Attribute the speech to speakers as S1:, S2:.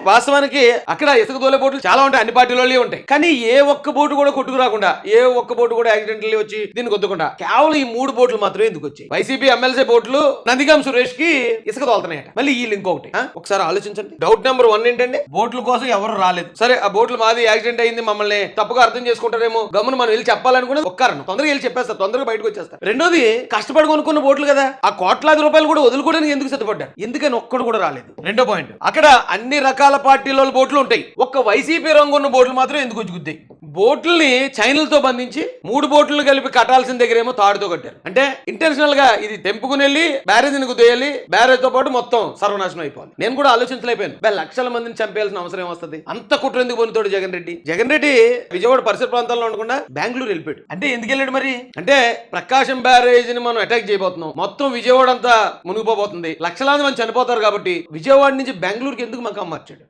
S1: వాస్తవానికి అక్కడ ఇసుక తోలే బోట్లు చాలా ఉంటాయి, అన్ని పార్టీలో ఉంటాయి. కానీ ఏ ఒక్క బోటు కూడా కొట్టుకు రాకుండా, ఏ ఒక్క బోటు కూడా యాక్సిడెంటల్లీ వచ్చి దీన్ని కొద్దుకుండా కేవలం ఈ 3 బోట్లు మాత్రమే ఎందుకు వచ్చాయి? వైసీపీ ఎమ్మెల్సీ బోట్లు నందిగాం సురేష్ కి ఇసుక తోలుతున్నాయట. మళ్ళీ ఈ లింక్ ఒకటి ఒకసారి ఆలోచించండి. డౌట్ నెంబర్ 1 ఏంటంటే బోట్ల కోసం ఎవరు రాలేదు. సరే, ఆ బోట్లు మాది యాక్సిడెంట్ అయింది, మమ్మల్ని తప్పుగా అర్థం చేసుకుంటారేమో, గమ్మున మనం వెళ్ళి చెప్పాలనుకునేది ఒక్క కారణం. తొందరగా వెళ్ళి చెప్పేస్తారు, తొందరగా బయటకు వచ్చేస్తారు. రెండోది, కష్టపడి కొనుక్కున్న బోట్లు కదా, ఆ కోట్లాది రూపాయలు కూడా వదులుకోవడానికి ఎందుకు సిద్ధపడ్డారు? ఎందుకని ఒక్కడు కూడా రాలేదు. రెండో పాయింట్, అక్కడ అన్ని రకాల పార్టీల బోట్లు ఉంటాయి, ఒక్క వైసీపీ రంగు ఉన్న బోట్లు మాత్రం ఎందుకు వచ్చుకుద్దాయి? బోట్లని చైనలతో బంధించి 3 బోట్లు కలిపి కట్టాల్సిన దగ్గర ఏమో తాడుతో కట్టారు. అంటే ఇంటెన్షనల్ గా ఇది తెంపుకుని వెళ్ళి బ్యారేజ్ ని గుద్దేయాలి, బ్యారేజ్ తో పాటు మొత్తం సర్వనాశనం అయిపోవాలి. నేను కూడా ఆలోచించలేకపోయాను, లక్షల మందిని చంపేయాల్సిన అవసరం ఏమొస్తుంది? అంత కుట్ర ఎందుకు పొందుతాడు జగన్ రెడ్డి? జగన్ రెడ్డి విజయవాడ పరిసర ప్రాంతాల్లో ఉండకుండా బెంగళూరు వెళ్ళిపోయాడు. అంటే ఎందుకు వెళ్ళాడు మరి? అంటే ప్రకాశం బ్యారేజ్ ని మనం అటాక్ చేయబోతున్నాం, మొత్తం విజయవాడ అంతా మునిగిపోబోతుంది, లక్షలాది మంది చనిపోతారు కాబట్టి విజయవాడ నుంచి బెంగళూరుకి ఎందుకు మాకు మార్చాడు?